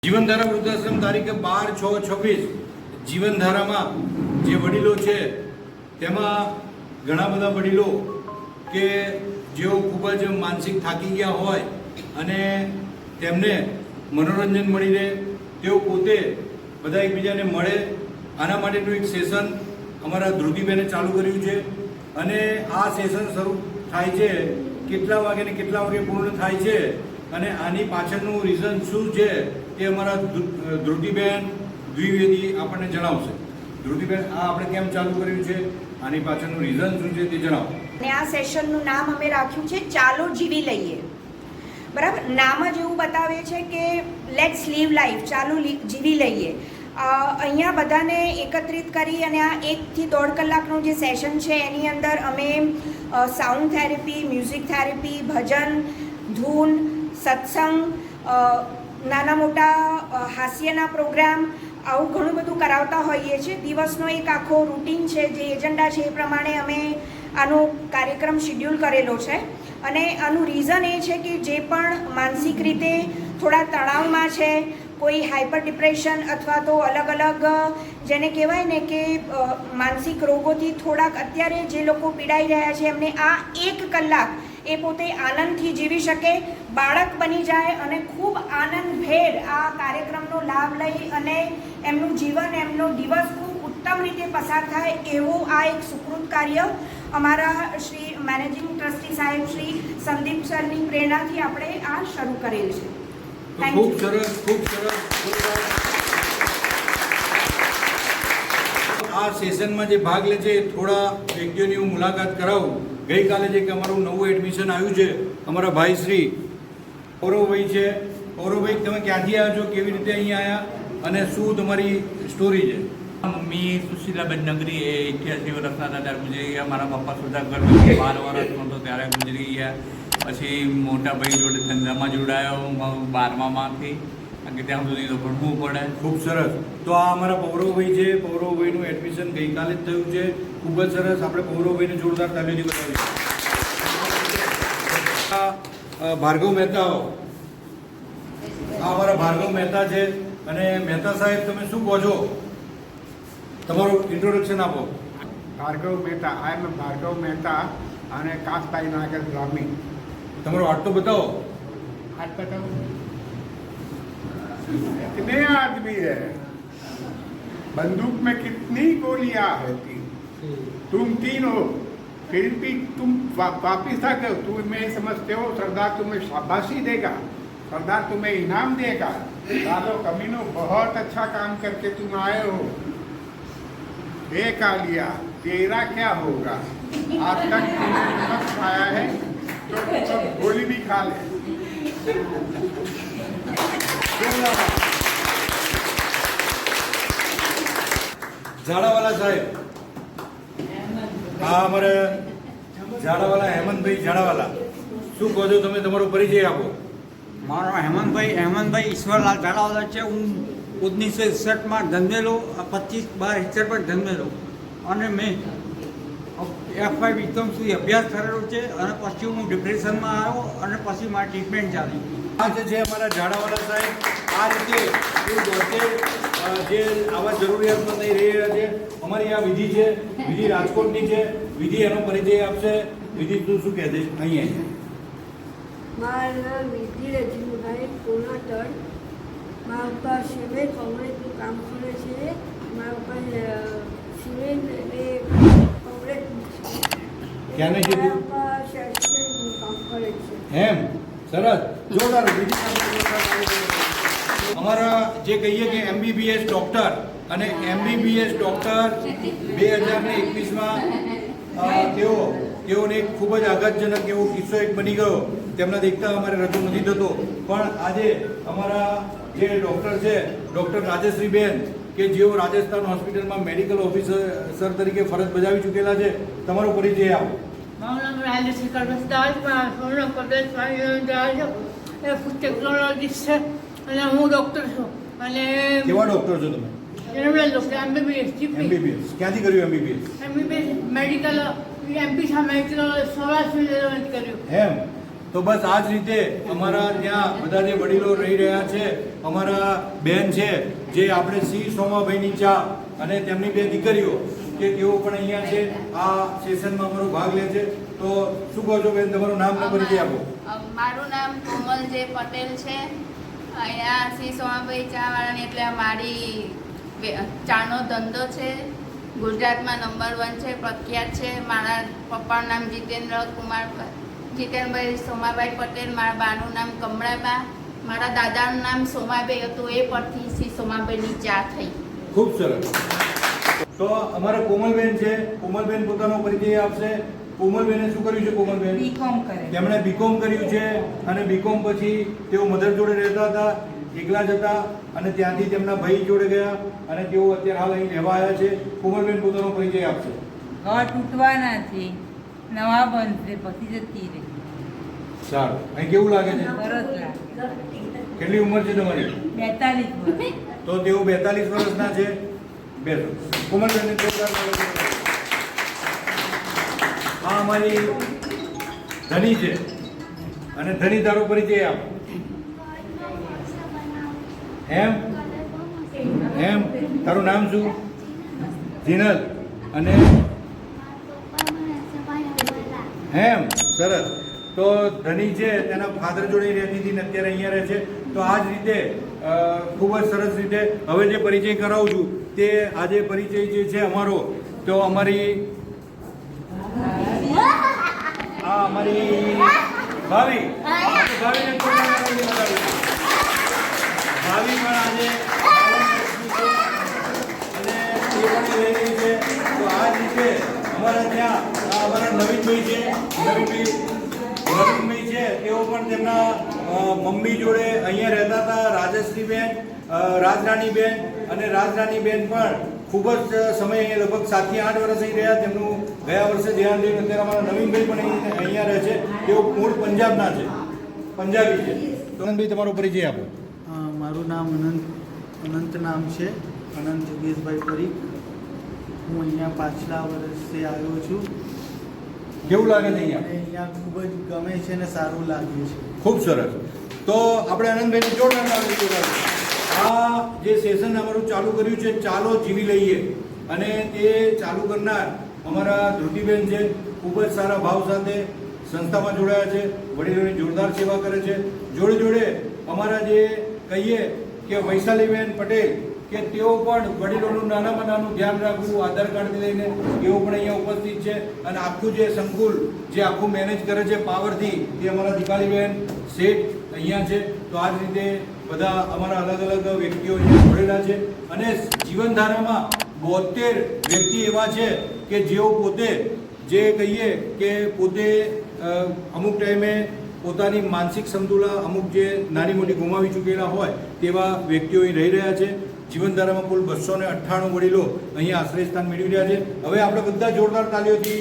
જીવનધારા વૃદ્ધાશ્રમ તારીખે 12/6/26 જીવનધારામાં જે વડીલો છે તેમાં ઘણા બધા વડીલો કે જેઓ ખૂબ જ માનસિક થાકી ગયા હોય અને તેમને મનોરંજન મળી રહે, તેઓ પોતે બધા એકબીજાને મળે, આના માટેનું એક સેશન અમારા ધ્રુતિબેને ચાલુ કર્યું છે. અને આ સેશન શરૂ થાય છે કેટલા વાગે ને કેટલા વાગે પૂર્ણ થાય છે અને આની પાછળનું રીઝન શું છે એ અમારા ધ્રુતિબેન દ્વિવેદી આપણને જણાવશે. ધ્રુતિબેન, આ આપણે કેમ ચાલુ કર્યું છે, આની પાછળનું રીઝન શું છે તે જણાવો. અને આ સેશનનું નામ અમે રાખ્યું છે ચાલો જીવી લઈએ. બરાબર, નામ જ એવું બતાવે છે કે લેટ્સ લીવ લાઈફ, ચાલો જીવી લઈએ. અહીંયા બધાને એકત્રિત કરી અને આ 1 થી 1.5 કલાકનું જે સેશન છે એની અંદર અમે સાઉન્ડ થેરેપી, મ્યુઝિક થેરેપી, ભજન, ધૂન, સત્સંગ, નાના મોટા હાસ્યના પ્રોગ્રામ, આવું ઘણું બધું કરાવતા હોઈએ છીએ. દિવસનો એક આખો રૂટીન છે, જે એજન્ડા છે એ પ્રમાણે અમે આનો કાર્યક્રમ શિડ્યુલ કરેલો છે. અને આનું રીઝન એ છે કે જે પણ માનસિક રીતે થોડા તણાવમાં છે, કોઈ હાઇપર ડિપ્રેશન અથવા તો અલગ અલગ જેને કહેવાય ને કે માનસિક રોગોથી થોડાક અત્યારે જે લોકો પીડાઈ રહ્યા છે, એમને આ 1 કલાક એ પોતે આનંદથી જીવી શકે, બાળક બની જાય અને ખૂબ આનંદભેર આ કાર્યક્રમનો લાભ લઈ અને એમનું જીવન, એમનો દિવસ ખૂબ ઉત્તમ રીતે પસાર થાય એવું આ એક સુકૃત કાર્ય અમારા શ્રી મેનેજિંગ ટ્રસ્ટી સાહેબ શ્રી સંદીપ સરની પ્રેરણાથી આપણે આ શરૂ કરેલ છે. ખૂબ સરસ, ખૂબ સરસ. આ સેશનમાં જે ભાગ લે છે થોડા વ્યક્તિઓની હું મુલાકાત કરાવું. ગઈકાલે જે કે અમારું નવું એડમિશન આવ્યું છે, અમારા ભાઈ શ્રી પૌરવભાઈ છે. પૌરવભાઈ, તમે ક્યાંથી આવ્યા છો, કેવી રીતે અહીંયા આવ્યા અને શું તમારી સ્ટોરી છે? મમ્મી સુશીલાબેન નગરી એ 88 વર્ષના દાદા ગુજરી ગયા. મારા પપ્પા સુધાકર 12 વર્ષનો હતો ત્યારે ગુજરી ગયા. પછી મોટા ભાઈ જોડે ધંધામાં જોડાયો 12માંથી, કારણ કે ત્યાં સુધી તો ભણવું પડે. ખૂબ સરસ. તો આ અમારા પૌરવભાઈ છે. પૌરવભાઈનું એડમિશન ગઈકાલે જ થયું છે. ખૂબ જ સરસ. આપણે પૌરવભાઈને જોરદાર તાલીઓથી બતાવીએ. ભાર્ગવ મહેતા, આ અમારા ભાર્ગવ મહેતા છે. અને મહેતા સાહેબ, તમે શું કહો છો? તમારું ઇન્ટ્રોડક્શન આપો. ભાર્ગવ મહેતા, આઈ એમ ભાર્ગવ મહેતા અને કાસભાઈ નાગર બ્રાહ્મી. તમારો હાથ તો બતાવો. हाथ बताओ, कितने आदमी है, बंदूक में कितनी गोलियां रहती, तुम 3 हो, फिर भी तुम वापिस आ गए. तुम मैं समझते हो सरदार तुम्हें शाबाशी देगा, सरदार तुम्हें इनाम देगा. दादो कमीनो, बहुत अच्छा काम करके तुम आए हो. एक आ लिया, तेरा क्या होगा? आज तक तुमने नमक खाया है तो गोली भी खा ले. ઝાડાવાલા સાહેબ, હા, અમારે ઝાડાવાલા હેમંતભાઈ ઝાડાવાલા, શું કહો છો તમે? તમારો પરિચય આપો. મારો હેમંતભાઈ ઈશ્વરલાલ ઝાડાવાલા છે. હું 1961માં જન્મેલો, 25/12/71 પર જન્મેલો અને મેં FY વિક્રમ સુધી અભ્યાસ કરેલો છે. અને પછી હું ડિપ્રેશનમાં આવ્યો અને પછી મારી ટ્રીટમેન્ટ ચાલી. આ છે અમારા ઝાડાવાલા સાહેબ. આ રીતે એ દોડતે જે આવા જરૂરિયાતમંદ નહીં રહી રહ્યા છે. અમારી આ વિધિ છે, વિધિ રાજકોટની છે. વિધિ એનો પરિચય આપશે. વિધિ, તું શું કહે છે? અહીંયા મારું નામ વિધિ રજનીભાઈ કોનાટળ. મારા પપ્પા સિમેન્ટ કોંગ્રેસનું કામ કરે છે. મારા પપ્પા સિમેન્ટ અને કોંગ્રેસનું છે. ક્યાંને છે? મારા પપ્પા શૈક્ષણિકનું કામ કરે છે. એમ, સરસ, જોરદાર. અમારા જે કહીએ કે MBBS ડૉક્ટર અને MBBS ડૉક્ટર 2021માં તેઓને એક ખૂબ જ આઘાતજનક એવો કિસ્સો એક બની ગયો. તેમના દેખતા અમારે રજૂ નથી થતો, પણ આજે અમારા જે ડૉક્ટર છે, ડૉક્ટર રાજેશ્રીબેન, કે જેઓ રાજસ્થાન હોસ્પિટલમાં મેડિકલ ઓફિસર તરીકે ફરજ બજાવી ચૂકેલા છે. તમારો પરિચય આપો. મારું નામ રાજેશ્રી કલ્પસદાસ, પૂર્ણ પ્રદેશ ફૂડ ટેકનોલોજીસ્ટ છે અને હું ડૉક્ટર છું. અને કેવા ડૉક્ટર છો તમે? General doctor, MBBS GP. MBBS ક્યાંથી કર્યું? MBBS મેડિકલ MP સામે મેડિકલ સૌરાષ્ટ્ર કર્યું. એમ, તો બસ આ જ રીતે અમારા ત્યાં બધા જે વડીલો રહી રહ્યા છે, અમારા બેન છે જે આપણે સી સોમાભાઈની ચા અને તેમની બે દીકરીઓ કે તેઓ પણ અહીંયા છે, આ સેશનમાં અમારો ભાગ લે છે. તો શું કહો છો બેન, તમારું નામ ને પરિચય આપો. મારું નામ કોમલ જે પટેલ છે. અહીંયા શ્રી સોમાભાઈ ચાવાળાની એટલે મારી ચાનો ધંધો છે. ગુજરાતમાં નંબર 1 છે, પ્રખ્યાત છે. મારા પપ્પાનું નામ જીતેન્દ્રભાઈ સોમાભાઈ પટેલ, મારા બાનું નામ કમળાબા, મારા દાદાનું નામ સોમાભાઈ હતું, એ પરથી શ્રી સોમાભાઈની ચા થઈ. ખૂબ સરસ. તો અમારા કોમલબેન છે, કોમલબેન પોતાનો પરિચય આપશે. કોમલબેને શું કર્યું છે? કોમલબેન બીકોમ કરે. તેમણે બીકોમ કર્યું છે અને બીકોમ પછી તેઓ મધર જોડે રહેતા હતા, એકલા જ હતા અને ત્યાંથી તેમના ભાઈ જોડે ગયા અને તેઓ અત્યારે હાલ અહીં રહેવા આવ્યા છે. કોમલબેન પોતાનો પરિચય આપશે. ઘર તૂટવાના છે, નવા બનશે, પછી જતી રહે. સારું. અહીં કેવું લાગે છે? સરસ લાગે. કેટલી ઉંમર છે તમારી? 42 વર્ષ. તો તેઓ 42 વર્ષના છે. બેસો. કોમલબેનને જોરદાર તાળીઓ. આ અમારી ધની છે અને ધની તારો પરિચય આપ. એમ તારું નામ શું? જીનલ. અને એમ સરસ. તો ધની છે તેના ફાધર જોડે રહેતી હતી ને અત્યારે અહીંયા રહે છે. તો આ જ રીતે ખૂબ જ સરસ રીતે હવે જે પરિચય કરાવું છું તે આજે પરિચય જે છે અમારો, તો અમારી અમારી ભાવી ભાવી પણ આજે અને એ પણ રહી રહી છે. તો આ જ રીતે અમારા ત્યાં અમારા નવીનભાઈ છે, નવીનભાઈ છે, તેઓ પણ તેમના મમ્મી જોડે અહીંયા રહેતા હતા, રાજશ્રીબેન, રાજરાણીબેન. અને રાજરાણીબેન પણ ખૂબ જ સમય લગભગ 7 થી 8 વર્ષ અહીં રહ્યા. તેમનું ગયા વર્ષે ધ્યાન થયું. અત્યારે અમારા નવીનભાઈ પણ અહીંયા રહે છે. તેઓ મૂળ પંજાબના છે, પંજાબી છે. તો અનંતભાઈ તમારો પરિચય આપો. મારું નામ અનંત નામ છે, અનંત યોગેશભાઈ પરીખ. હું અહીંયા પાછલા વર્ષે આવ્યો છું. કેવું લાગે છે અહીંયા? અને અહીંયા ખૂબ જ ગમે છે અને સારું લાગે છે. ખૂબ સરસ. તો આપણે આનંદભાઈને જોરદાર તાળી બજાવીએ. આ જે સેશન અમારું ચાલુ કર્યું છે, ચાલો જીવી લઈએ, અને તે ચાલુ કરનાર અમારા ધ્રુતિબેન છે. ખૂબ જ સારા ભાવ સાથે સંસ્થામાં જોડાયા છે, વડીલોની જોરદાર સેવા કરે છે. જોડે જોડે અમારા જે કહીએ કે વૈશાલીબેન પટેલ, કે તેઓ પણ વડીલોનું નાનામાં નાનું ધ્યાન રાખવું, આધાર કાર્ડથી લઈને તેઓ પણ અહીંયા ઉપસ્થિત છે. અને આખું જે સંકુલ જે આખું મેનેજ કરે છે પાવરથી, તે અમારા દીપાલીબેન શેઠ અહીંયા છે. તો આ જ રીતે બધા અમારા અલગ અલગ વ્યક્તિઓ અહીંયા જોડેલા છે. અને જીવનધારામાં 72 વ્યક્તિ એવા છે કે જેઓ પોતે જે કહીએ કે પોતે અમુક ટાઈમે પોતાની માનસિક સમતુલા અમુક જે નાની મોટી ગુમાવી ચૂકેલા હોય તેવા વ્યક્તિઓ અહીં રહી રહ્યા છે. જીવનધારામાં કુલ 298 વડીલો અહીંયા આશ્રયસ્થાન મેળવી રહ્યા છે. હવે આપણે બધા જોરદાર તાલીઓથી